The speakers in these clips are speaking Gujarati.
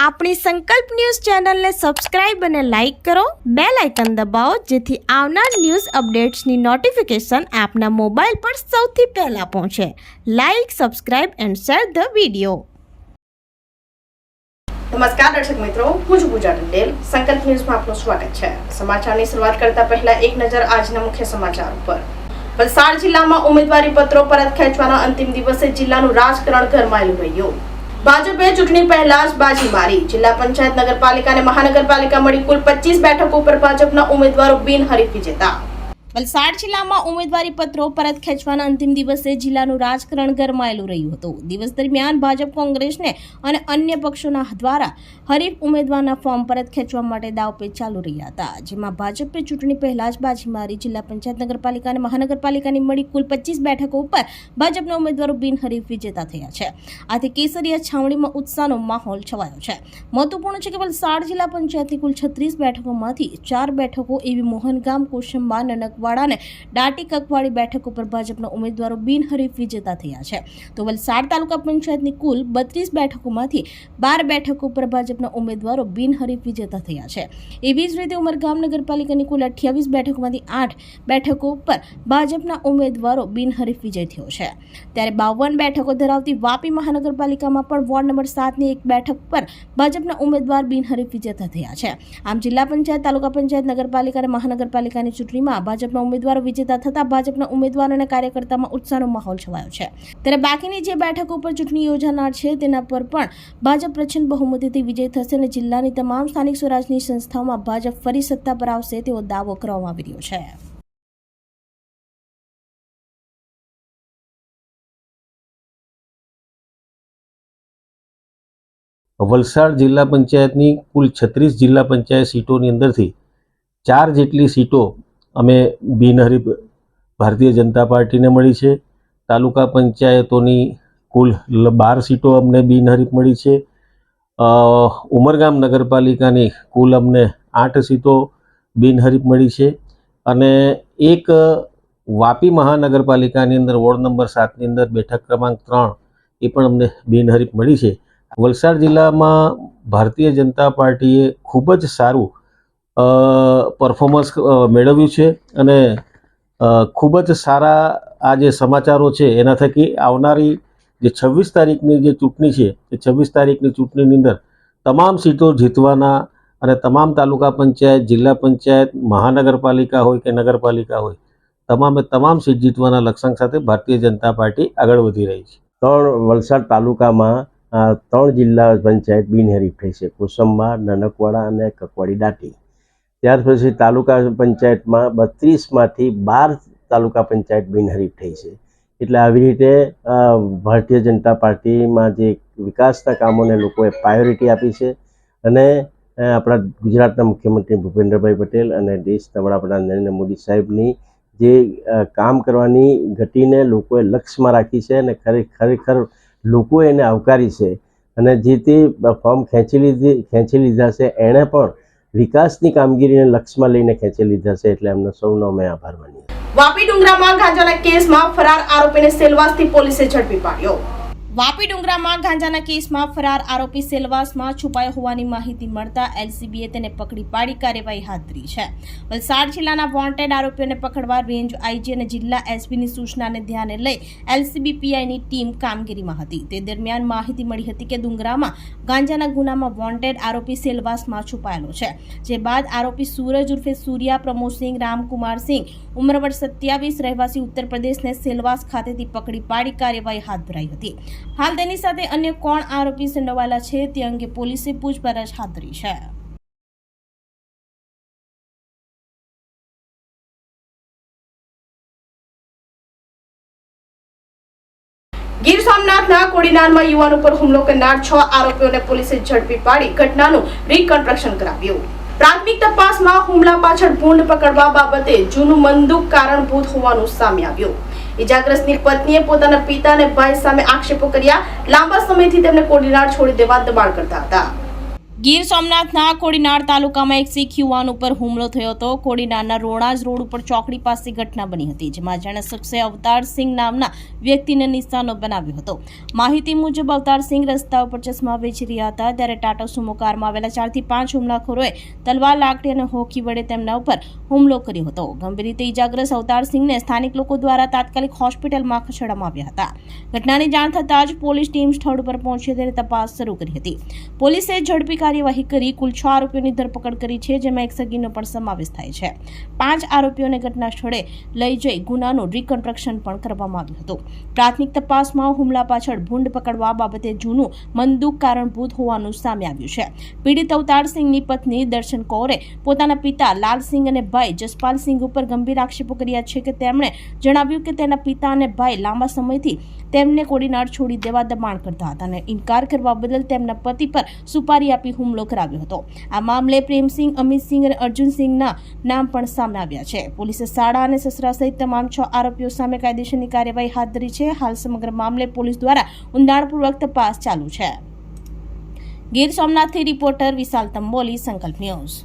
આપણી સંકલ્પ ન્યૂઝ ચેનલને સબસ્ક્રાઇબ અને લાઇક કરો, બેલ આઇકન દબાવો જેથી આવનાર ન્યૂઝ અપડેટ્સની નોટિફિકેશન આપના મોબાઈલ પર સૌથી પહેલા પહોંચે. Like, subscribe and share the video. નમસ્કાર દર્શક મિત્રો, હું છું પૂજા પટેલ. સંકલ્પ ન્યૂઝમાં આપનું સ્વાગત છે. સમાચારની શરૂઆત કરતા પહેલા એક નજર આજના મુખ્ય સમાચાર ઉપર. વલસાડ જિલ્લામાં ઉમેદવારી પત્રો પરત ખેંચવાના અંતિમ દિવસે જિલ્લાનું રાજકારણ ગરમાયેલું રહ્યું. ભાજપે ચૂંટણી પહેલા જ બાજી મારી. જિલ્લા પંચાયત, નગરપાલિકા અને મહાનગરપાલિકા મળી કુલ 25 બેઠકો પર ભાજપના ઉમેદવારો બિનહરીફ વિજેતા. વલસાડ જિલ્લામાં ઉમેદવારી પત્રો પરત ખેંચવાના અંતિમ દિવસે જિલ્લાનું રાજકારણ ગરમાયેલું રહ્યું હતું. દિવસ દરમિયાન ભાજપ, કોંગ્રેસને અને અન્ય પક્ષોના દ્વારા હરીફ ઉમેદવારના ફોર્મ પરત ખેંચવા માટે દાવપેચ ચાલુ રહ્યા હતા, જેમાં ભાજપે ચૂંટણી પહેલા જ બાજી મારી. જિલ્લા પંચાયત, નગરપાલિકા અને મહાનગરપાલિકાની મળી કુલ 25 બેઠકો ઉપર ભાજપના ઉમેદવારો બિનહરીફ વિજેતા થયા છે. આથી કેસરીયા છાવણીમાં ઉત્સાહનો માહોલ છવાયો છે. મહત્વપૂર્ણ છે કે વલસાડ જિલ્લા પંચાયતની કુલ 36 બેઠકોમાંથી 4 બેઠકો એવી મોહનગામ, કોશંબા, નનકવાડા અને દાટી કકવાડી બેઠકો પર ભાજપના ઉમેદવારો બિનહરીફ વિજેતા થયા છે. તો વલસાડ તાલુકા પંચાયતની કુલ 32 બેઠકોમાંથી 12 બેઠકો પર ભાજપના ઉમેદવારો બિનહરીફ વિજેતા થયા છે. એવી જ રીતે ઉમરગામ નગરપાલિકાની કુલ 28 બેઠકોમાંથી 8 બેઠકો પર ભાજપના ઉમેદવારો બિનહરીફ વિજય થયો છે. ત્યારે 52 બેઠકો ધરાવતી વાપી મહાનગરપાલિકામાં પણ વોર્ડ નંબર 7ની એક બેઠક પર ભાજપના ઉમેદવાર બિનહરીફ વિજેતા થયા છે. આમ જિલ્લા પંચાયત, તાલુકા પંચાયત, નગરપાલિકા અને મહાનગરપાલિકાની ચૂંટણીમાં ભાજપના ઉમેદવારો વિજેતા થતા ભાજપના ઉમેદવારો અને કાર્યકર્તામાં ઉત્સાહનો માહોલ છવાયો છે. ત્યારે બાકીની જે બેઠકો પર ચૂંટણી યોજાનાર છે તેના પર પણ ભાજપ પ્રચંડ બહુમતીથી વિજય થશે અને જિલ્લાની તમામ સ્થાનિક સ્વરાજની સંસ્થાઓમાં ભાજપ ફરી સત્તા પર આવશે તેવો દાવો કરવામાં આવી રહ્યો છે. વલસાડ જિલ્લા પંચાયતની કુલ 36 જિલ્લા પંચાયત સીટોની અંદરથી 4 જેટલી સીટો અમે બિનહરીફ ભારતીય જનતા પાર્ટીને મળી છે. તાલુકા પંચાયતોની કુલ 12 સીટો અમને બિનહરીફ મળી છે. ઉમરગામ નગરપાલિકાની કુલ અમને 8 સીટો બિનહરીફ મળી છે અને એક વાપી મહાનગરપાલિકાની અંદર વોર્ડ નંબર 7ની અંદર બેઠક ક્રમાંક 3 એ પણ અમને બિનહરીફ મળી છે. વલસાડ જિલ્લામાં ભારતીય જનતા પાર્ટીએ ખૂબ જ સારું પરફોર્મન્સ મેળવ્યું છે અને ખૂબ જ સારા આ જે સમાચારો છે એના થકી આવનારી જે 26 તારીખની જે ચૂંટણી છે એ 26 તારીખની ચૂંટણીની અંદર તમામ સીટો જીતવાના અને તમામ તાલુકા પંચાયત, જિલ્લા પંચાયત, મહાનગરપાલિકા હોય કે નગરપાલિકા હોય તમામ સીટ જીતવાના લક્ષ્યાંક સાથે ભારતીય જનતા પાર્ટી આગળ વધી રહી છે. વલસાડ તાલુકામાં 3 જિલ્લા પંચાયત બિનહરીફ થઈ છે: કોસંબા, નનકવાડા અને કકવાડી દાટી. ત્યાર પછી તાલુકા પંચાયતમાં 32માંથી 12 તાલુકા પંચાયત બિનહરીફ થઈ છે. એટલે આવી રીતે ભારતીય જનતા પાર્ટીમાં જે વિકાસના કામોને લોકોએ પ્રાયોરિટી આપી છે અને આપણા ગુજરાતના મુખ્યમંત્રી ભૂપેન્દ્રભાઈ પટેલ અને દેશના વડાપ્રધાન નરેન્દ્ર મોદી સાહેબની જે કામ કરવાની ગતિને લોકોએ લક્ષ્યમાં રાખી છે અને ખરેખર લોકોએ એને આવકારી છે અને જે તે ફોર્મ ખેંચી લીધા છે એણે પણ વિકાસની કામગીરીને લક્ષ્યમાં લઈને ખેંચી લીધા છે. એટલે એમનો સૌનો અમે આભાર માનીએ. વાપી ડુંગરામાં ગાંજાના કેસમાં ફરાર આરોપીને સેલવાસથી પોલીસે ઝડપી પાડ્યો. વાપી ડુંગરામાં ગાંજાના કેસમાં ફરાર આરોપી સેલવાસમાં છુપાયો હોવાની માહિતી મળતા એલસીબીએ તેને પકડી પાડી કાર્યવાહી હાથ ધરી છે. વલસાડ જિલ્લાના વોન્ટેડ આરોપીઓને પકડવા રેન્જ આઈજી અને જિલ્લા એસપીની સૂચનાને ધ્યાને લઈ એલસીબી પીઆઈની ટીમ કામગીરીમાં હતી. તે દરમિયાન માહિતી મળી હતી કે ડુંગરામાં ગાંજાના ગુનામાં વોન્ટેડ આરોપી સેલવાસમાં છુપાયેલો છે. જે બાદ આરોપી સૂરજ ઉર્ફે સૂર્યા પ્રમોદસિંહ રામકુમારસિંહ ઉંમર વર્ષ 27 રહેવાસી ઉત્તર પ્રદેશને સેલવાસ ખાતેથી પકડી પાડી કાર્યવાહી હાથ ધરાઈ હતી. હાલ તેની સાથે અન્ય કોણ આરોપી સંડોવાયેલા છે તે અંગે પોલીસે પૂછપરછ હાથ ધરી છે. ગીર સોમનાથના કોડીનારમાં યુવાન ઉપર હુમલો કરનાર 6 આરોપીઓને પોલીસે ઝડપી પાડી ઘટનાનું રિકન્સ્ટ્રક્શન કરાવ્યું. પ્રાથમિક તપાસમાં હુમલા પાછળ ભૂંડ પકડવા બાબતે જૂનું મંદુક કારણભૂત હોવાનું સામે આવ્યું. ઇજાગ્રસ્તની પત્નીએ પોતાના પિતા અને ભાઈ સામે આક્ષેપો કર્યા. લાંબા સમયથી તેમને કોડીનાર છોડી દેવા દબાણ કરતા હતા. ગીર સોમનાથના કોડીનાર તાલુકામાં એક શીખ યુવાન ઉપર હુમલો થયો હતો. કોડીનારના રોણાજ રોડ ઉપર ચોકડી પાસે ઘટના બની હતી, જેમાં જાણે શખ્સે અવતારસિંહ નામના વ્યક્તિને નિશાનો બનાવ્યો હતો. માહિતી મુજબ અવતારસિંહ રસ્તા ઉપર ચશ્મા વેચી રહ્યા હતા, ત્યારે ટાટા સુમો કારમાં આવેલા 4 થી 5 હુમલાખોરોએ તલવાર, લાકડી અને હોકી વડે તેમના ઉપર હુમલો કર્યો હતો. ગંભીર રીતે ઇજાગ્રસ્ત અવતારસિંહને સ્થાનિક લોકો દ્વારા તાત્કાલિક હોસ્પિટલમાં ખસેડવામાં આવ્યા હતા. ઘટનાની જાણ થતાં જ પોલીસ ટીમ સ્થળ પર પહોંચી તેની તપાસ શરૂ કરી હતી. પોલીસે ઝડપી કાર્યવાહી કરી કુલ 6 આરોપીઓની ધરપકડ કરી છે, જેમાં એક સગીરનો પણ સમાવેશ થાય છે. 5 આરોપીઓને ઘટના સ્થળે લઈ જઈ ગુનાનું રિકન્સ્ટ્રક્શન પણ કરવામાં આવ્યું હતું. પ્રાથમિક તપાસમાં હુમલા પાછળ ભૂંડ પકડવા બાબતે જૂનું મનદુખ કારણભૂત હોવાનું સામે આવ્યું છે. પીડિત અવતારસિંહની પત્ની દર્શન કૌરે પોતાના પિતા લાલસિંહ અને ભાઈ જસપાલસિંહ ઉપર ગંભીર આક્ષેપો કર્યા છે કે તેમણે જણાવ્યું કે તેના પિતા અને ભાઈ લાંબા સમયથી તેમને કોડીનાર છોડી દેવા દબાણ કરતા હતા અને ઇનકાર કરવા બદલ તેમના પતિ પર સુપારી આપી હુમલો કરાવ્યો હતો. આ મામલે પ્રેમસિંહ, અમિતસિંહ અને અર્જુનસિંહના નામ પણ સામે આવ્યા છે. પોલીસે શાળા અને સસરા સહિત તમામ 6 આરોપીઓ સામે કાયદેસરની કાર્યવાહી હાથ ધરી છે. હાલ સમગ્ર મામલે પોલીસ દ્વારા ઊંડાણપૂર્વક તપાસ ચાલુ છે. ગીર સોમનાથથી રિપોર્ટર વિશાલ તંબોલી, સંકલ્પ ન્યૂઝ.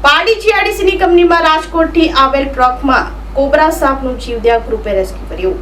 પાડી જીઆઈડીસીની કંપનીમાં રાજકોટથી આવેલ ટ્રકમાં કોબરા સાપનું જીવદયા ગ્રુપે રેસ્ક્યુ કર્યું.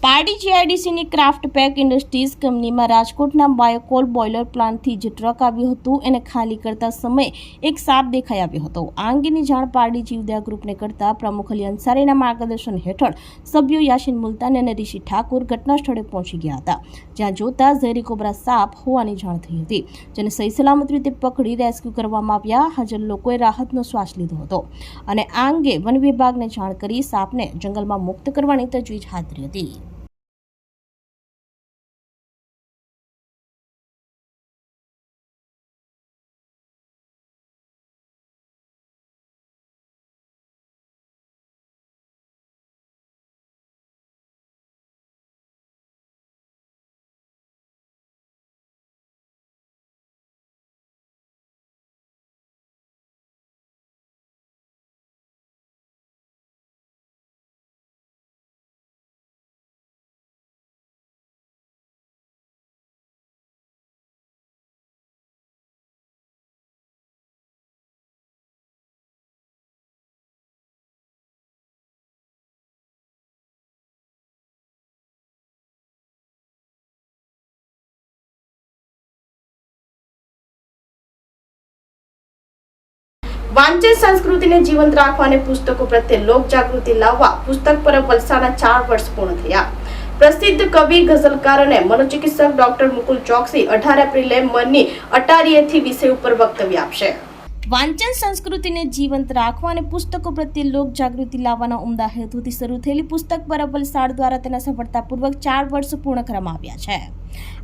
પારડી જીઆઈડીસીની ક્રાફ્ટ પેક ઇન્ડસ્ટ્રીઝ કંપનીમાં રાજકોટના બાયોકોલ બોઇલર પ્લાન્ટથી જે ટ્રક આવ્યું હતું એને ખાલી કરતા સમયે એક સાપ દેખાઈ આવ્યો હતો. આ અંગેની જાણ પારડી જીવદયા ગ્રુપને કરતા પ્રમુખ અલી અંસારીના માર્ગદર્શન હેઠળ સભ્યો યાસીન મુલતાની અને ઋષિ ઠાકુર ઘટના સ્થળે પહોંચી ગયા હતા, જ્યાં જોતા ઝેરી કોબરા સાપ હોવાની જાણ થઈ હતી, જેને સહી સલામત રીતે પકડી રેસ્ક્યુ કરવામાં આવ્યા. હાજર લોકોએ રાહતનો શ્વાસ લીધો હતો અને આ અંગે વન વિભાગને જાણ કરી સાપને જંગલમાં મુક્ત કરવાની તજવીજ હાથ ધરી હતી. વાંચન સંસ્કૃતિને જીવંત રાખવા અને પુસ્તકો પ્રત્યે લોક જાગૃતિ લાવવા પુસ્તક પરબ વલસાડના 4 વર્ષ પૂર્ણ થયા. પ્રસિદ્ધ કવિ, ગઝલકાર અને મનોચિકિત્સક ડોક્ટર મુકુલ ચોકસી 18 એપ્રિલે મનની અટારીએથી વિષય ઉપર વક્તવ્ય આપશે. વાંચન સંસ્કૃતિને જીવંત રાખવા અને પુસ્તકો પ્રત્યે લોક જાગૃતિ લાવવાના ઉમદા હેતુથી શરૂ થયેલી પુસ્તક પરબ વલસાડ દ્વારા તેના સફળતાપૂર્વક 4 વર્ષ પૂર્ણ કરવામાં આવ્યા છે.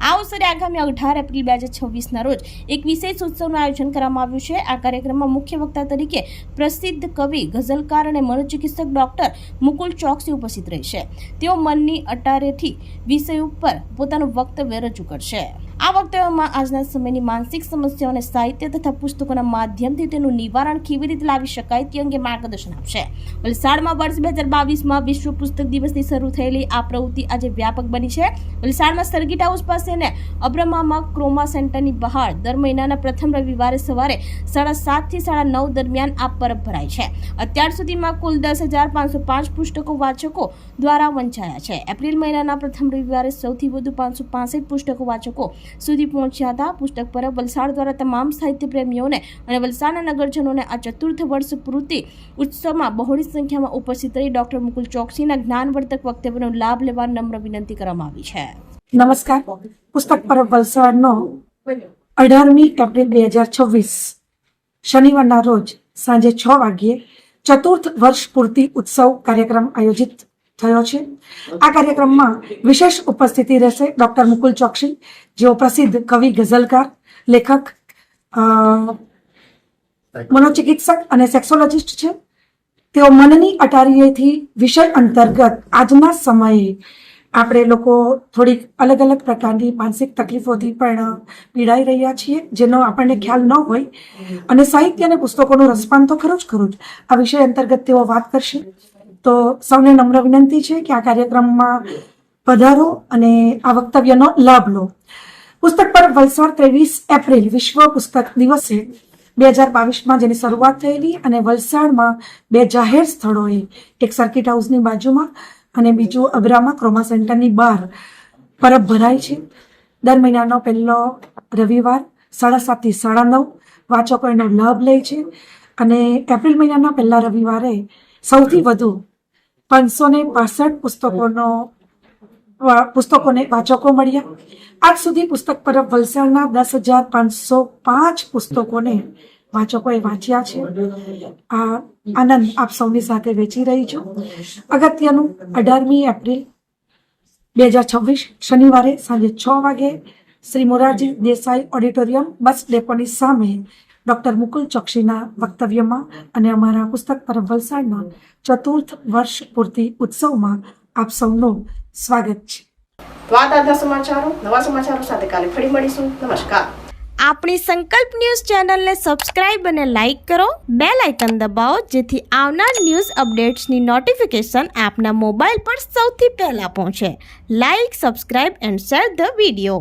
આ અવસરે આગામી 18 એપ્રિલ 2026ના રોજ એક વિશેષ ઉત્સવનું આયોજન કરવામાં આવ્યું છે. આ કાર્યક્રમમાં મુખ્ય વક્તા તરીકે પ્રસિદ્ધ કવિ, ગઝલકાર અને મનોચિકિત્સક ડોક્ટર મુકુલ ચોકસી ઉપસ્થિત રહેશે. તેઓ મનની અટારેથી વિષય ઉપર પોતાનું વક્તવ્ય રજૂ કરશે. આ વક્તવ્યમાં આજના સમયની માનસિક સમસ્યાઓને સાહિત્ય તથા પુસ્તકોના માધ્યમથી તેનું નિવારણ કેવી રીતે લાવી શકાય તે અંગે માર્ગદર્શન આપશે. વલસાડમાં વર્ષ 2022માં વિશ્વ પુસ્તક દિવસથી શરૂ થયેલી આ પ્રવૃત્તિ આજે વ્યાપક બની છે. વલસાડમાં સરગીટ હાઉસ પાસે અને અબ્રમામાં ક્રોમા સેન્ટરની બહાર દર મહિનાના પ્રથમ રવિવારે સવારે 7:30 થી 9:30 દરમિયાન આ પરબ ભરાય છે. અત્યાર સુધીમાં કુલ 10,505 પુસ્તકો વાચકો દ્વારા વંચાયા છે. એપ્રિલ મહિનાના પ્રથમ રવિવારે સૌથી વધુ 565 પુસ્તકો વાચકો સુધી પહોંચ્યા હતા. પુસ્તક પરબ વલસાડ દ્વારા તમામ સાહિત્ય પ્રેમીઓને અને વલસાડના નગરજનોને આ ચતુર્થ વર્ષ પૂર્તિ ઉત્સવમાં બહોળી સંખ્યામાં ઉપસ્થિત રહી ડોક્ટર મુકુલ ચોકસીના જ્ઞાનવર્ધક વક્તવ્યનો લાભ લેવા નમ્ર વિનંતી કરવામાં આવી છે. નમસ્કાર. પુસ્તક પરબ વલસાડનો 18મી એપ્રિલ 2026 શનિવારના રોજ સાંજે 6 વાગ્યે ચતુર્થ વર્ષ પૂર્તિ ઉત્સવ કાર્યક્રમ આયોજિત થયો છે. આ કાર્યક્રમમાં વિશેષ ઉપસ્થિતિ રહેશે ડોક્ટર મુકુલ ચોકસી, જેઓ પ્રસિદ્ધ કવિ, ગઝલકાર, લેખક, મનોચિકિત્સક અને સેક્સોલોજિસ્ટ છે. તેઓ મનની અટારીએથી વિષય અંતર્ગત આજના સમયે આપણે લોકો થોડીક અલગ અલગ પ્રકારની માનસિક તકલીફોથી પણ પીડાઈ રહ્યા છીએ, જેનો આપણને ખ્યાલ ન હોય. અને સાહિત્ય અને પુસ્તકોનું રસપાન તો ખરું જ આ વિષય અંતર્ગત તેઓ વાત કરશે. તો સૌને નમ્ર વિનંતી છે કે આ કાર્યક્રમમાં પધારો અને આ વક્તવ્યનો લાભ લો. પુસ્તક પર વલસાડ 23 એપ્રિલ વિશ્વ પુસ્તક દિવસે 2022માં જેની શરૂઆત થયેલી અને વલસાડમાં 2 જાહેર સ્થળોએ, એક સર્કિટ હાઉસની બાજુમાં અને બીજું અગ્રામાં ક્રોમા સેન્ટરની બહાર પરબ ભરાય છે. દર મહિનાનો પહેલો રવિવાર 7:30 થી 9:30 વાચકો એનો લાભ લે છે. અને એપ્રિલ મહિનાના પહેલા રવિવારે સૌથી વધુ 565 પુસ્તકોને વાચકો મળ્યા. આજ સુધી પુસ્તક પરબ વલસાડના 10,505 પુસ્તકોને વાચકોએ વાંચ્યા છે. આ આનંદ આપ સૌની સાથે વેચી રહી છું. અગત્યનું 18મી એપ્રિલ 2026 શનિવારે સાંજે 6 વાગે શ્રી મોરારજી દેસાઈ ઓડિટોરિયમ બસ ડેપોની સામે ડોક્ટર મુકુલ ચોકસીના વક્તવ્યમાં અને અમારા પુસ્તક પરબ વલસાડના 4th વર્ષ પૂર્તિ ઉત્સવમાં આપ સૌનું સ્વાગત છે. તો આ તાજા સમાચારો, નવા સમાચારો સાથે કાલે ફરી મળીશું. નમસ્કાર. આપણી સંકલ્પ ન્યૂઝ ચેનલને સબસ્ક્રાઇબ અને લાઇક કરો, બેલ આઇકન દબાવો જેથી આવનાર ન્યૂઝ અપડેટ્સની નોટિફિકેશન આપના મોબાઈલ પર સૌથી પહેલા પહોંચે. Like, subscribe and share the video.